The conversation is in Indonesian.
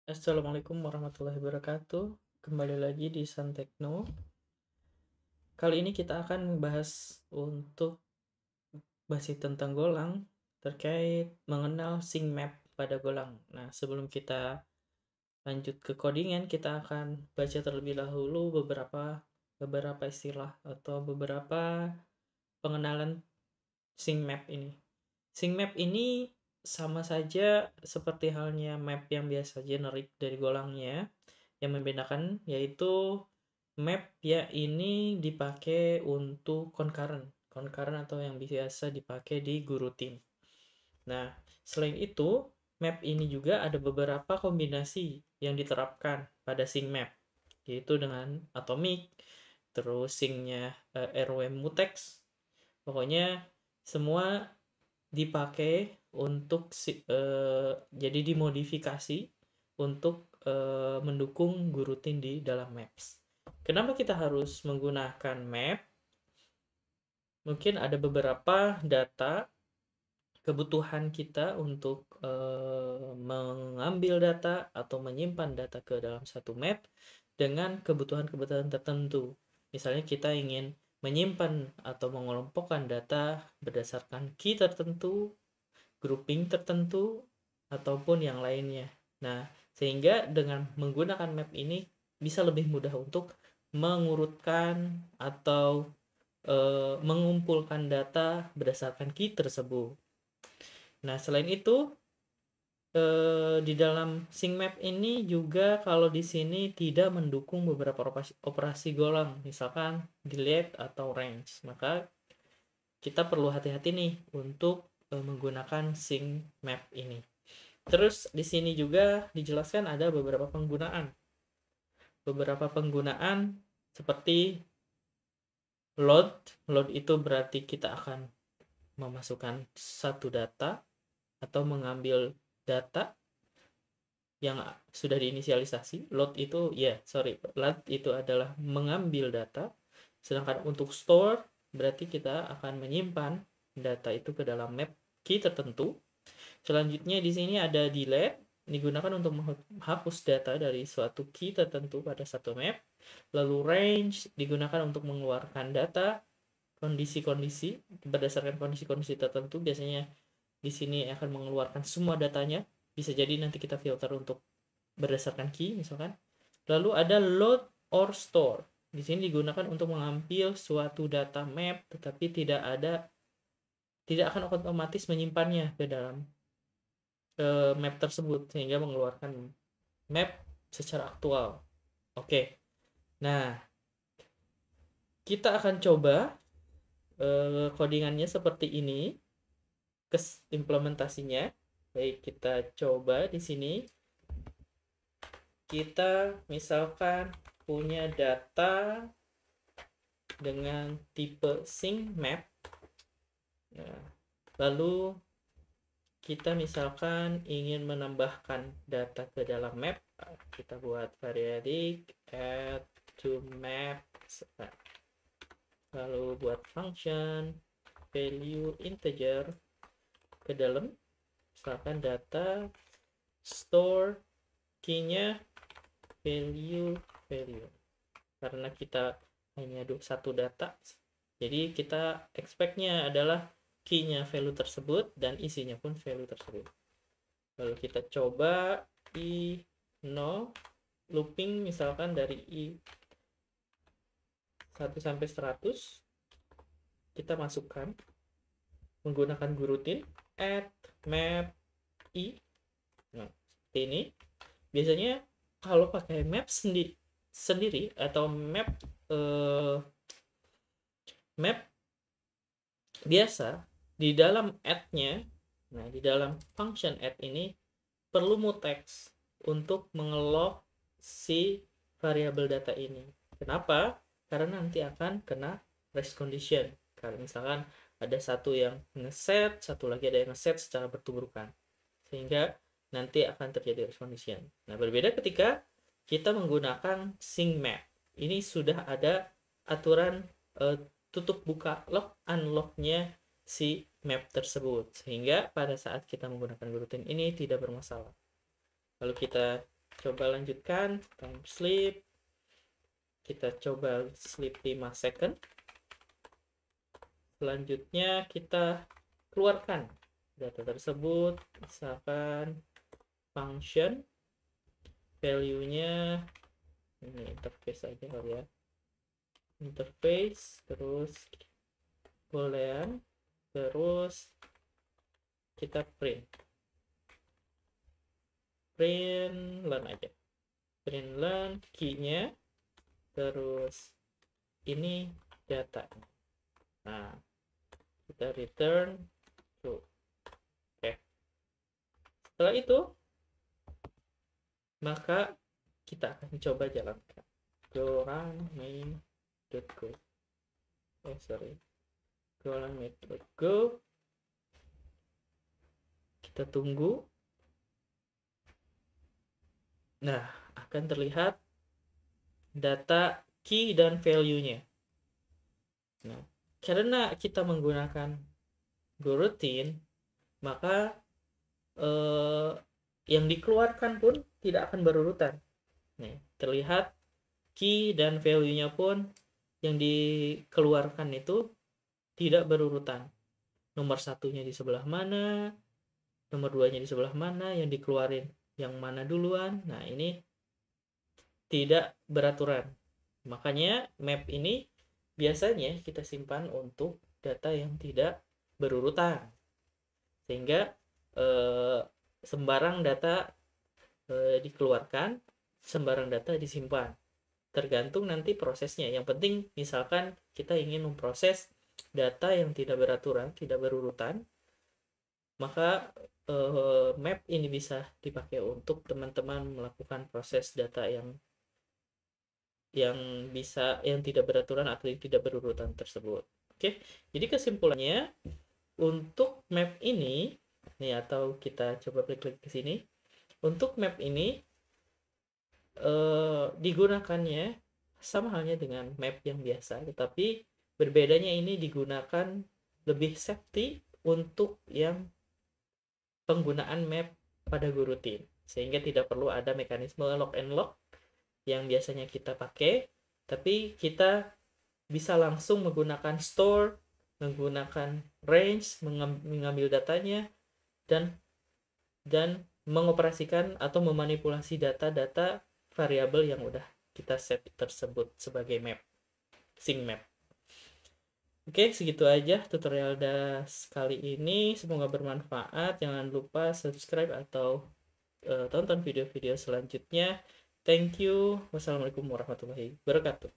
Assalamualaikum warahmatullahi wabarakatuh. Kembali lagi di Santekno. Kali ini kita akan membahas untuk bahas tentang golang terkait mengenal sync map pada golang. Nah, sebelum kita lanjut ke codingan, kita akan baca terlebih dahulu beberapa istilah atau beberapa pengenalan sync map ini. Sync map ini sama saja seperti halnya map yang biasa generik dari golangnya. Yang membedakan yaitu map ya ini dipakai untuk concurrent atau yang biasa dipakai di gurutin. Nah, selain itu, map ini juga ada beberapa kombinasi yang diterapkan pada sync map, yaitu dengan atomic, terus syncnya RW mutex. Pokoknya semua dipakai untuk jadi dimodifikasi untuk mendukung gurutin di dalam maps. Kenapa kita harus menggunakan map? Mungkin ada beberapa data kebutuhan kita untuk mengambil data atau menyimpan data ke dalam satu map dengan kebutuhan-kebutuhan tertentu. Misalnya kita ingin menyimpan atau mengelompokkan data berdasarkan key tertentu, grouping tertentu, ataupun yang lainnya. Nah, sehingga dengan menggunakan map ini bisa lebih mudah untuk mengurutkan atau mengumpulkan data berdasarkan key tersebut. Nah, selain itu di dalam sync map ini juga kalau di sini tidak mendukung beberapa operasi golang, misalkan delete atau range. Maka kita perlu hati-hati nih untuk menggunakan sync map ini. Terus di sini juga dijelaskan ada beberapa penggunaan. Beberapa penggunaan seperti load. Load itu berarti kita akan memasukkan satu data atau mengambil data yang sudah diinisialisasi. Load itu adalah mengambil data. Sedangkan untuk store berarti kita akan menyimpan data itu ke dalam map key tertentu. Selanjutnya di sini ada delete, digunakan untuk menghapus data dari suatu key tertentu pada satu map. Lalu range digunakan untuk mengeluarkan data kondisi-kondisi berdasarkan kondisi-kondisi tertentu. Biasanya di sini akan mengeluarkan semua datanya. Bisa jadi nanti kita filter untuk berdasarkan key misalkan. Lalu ada load or store. Di sini digunakan untuk mengambil suatu data map tetapi tidak akan otomatis menyimpannya ke dalam map tersebut sehingga mengeluarkan map secara aktual. Oke. Nah, kita akan coba codingannya seperti ini. Implementasinya. Baik, kita coba di sini. Kita misalkan punya data dengan tipe sync map. Nah, lalu kita misalkan ingin menambahkan data ke dalam map, kita buat variabel add to map, lalu buat function value integer ke dalam, misalkan data store key-nya value. Karena kita hanya satu data, jadi kita expect-nya adalah key-nya value tersebut dan isinya pun value tersebut. Lalu kita coba i 0 looping misalkan dari i 1 sampai 100 kita masukkan menggunakan gurutin add map i. Nah, seperti ini. Biasanya kalau pakai map sendiri atau map biasa di dalam add-nya, nah di dalam function add ini perlu mutex untuk mengelok si variabel data ini. Kenapa? Karena nanti akan kena race condition. Kalau misalkan ada satu yang ngeset, satu lagi ada yang ngeset secara bertuburkan, sehingga nanti akan terjadi race condition. Nah, berbeda ketika kita menggunakan sync map. Ini sudah ada aturan tutup buka lock unlocknya si map tersebut, sehingga pada saat kita menggunakan gurutin ini tidak bermasalah. Lalu kita Coba lanjutkan time sleep. Kita coba sleep 5 second. Selanjutnya kita keluarkan data tersebut, misalkan function value-nya ini interface aja kali ya, interface, terus boolean, terus kita print learn aja, print learn key-nya, terus ini data. Nah, kita return true. Oke. Setelah itu, maka kita akan coba jalankan. Go run main.go. Go run main.go. Kita tunggu. Nah, akan terlihat data key dan value-nya. Nah, karena kita menggunakan goroutine, maka yang dikeluarkan pun tidak akan berurutan. Nih, terlihat key dan value-nya pun yang dikeluarkan itu tidak berurutan. Nomor satunya di sebelah mana, nomor 2-nya di sebelah mana, yang dikeluarin yang mana duluan. Nah, ini tidak beraturan. Makanya map ini biasanya kita simpan untuk data yang tidak berurutan. Sehingga sembarang data dikeluarkan, sembarang data disimpan. Tergantung nanti prosesnya. Yang penting misalkan kita ingin memproses data yang tidak beraturan, tidak berurutan, maka map ini bisa dipakai untuk teman-teman melakukan proses data yang tidak beraturan atau yang tidak berurutan tersebut. Oke, jadi kesimpulannya untuk map ini nih, atau kita coba klik ke sini. Untuk map ini digunakannya sama halnya dengan map yang biasa, tetapi berbedanya ini digunakan lebih safety untuk yang penggunaan map pada goroutine, sehingga tidak perlu ada mekanisme lock and lock yang biasanya kita pakai, tapi kita bisa langsung menggunakan store, menggunakan range, mengambil datanya, dan mengoperasikan atau memanipulasi data-data variabel yang udah kita set tersebut sebagai map, sync map. Oke, segitu aja tutorial das kali ini. Semoga bermanfaat. Jangan lupa subscribe atau tonton video-video selanjutnya. Thank you. Wassalamualaikum warahmatullahi wabarakatuh.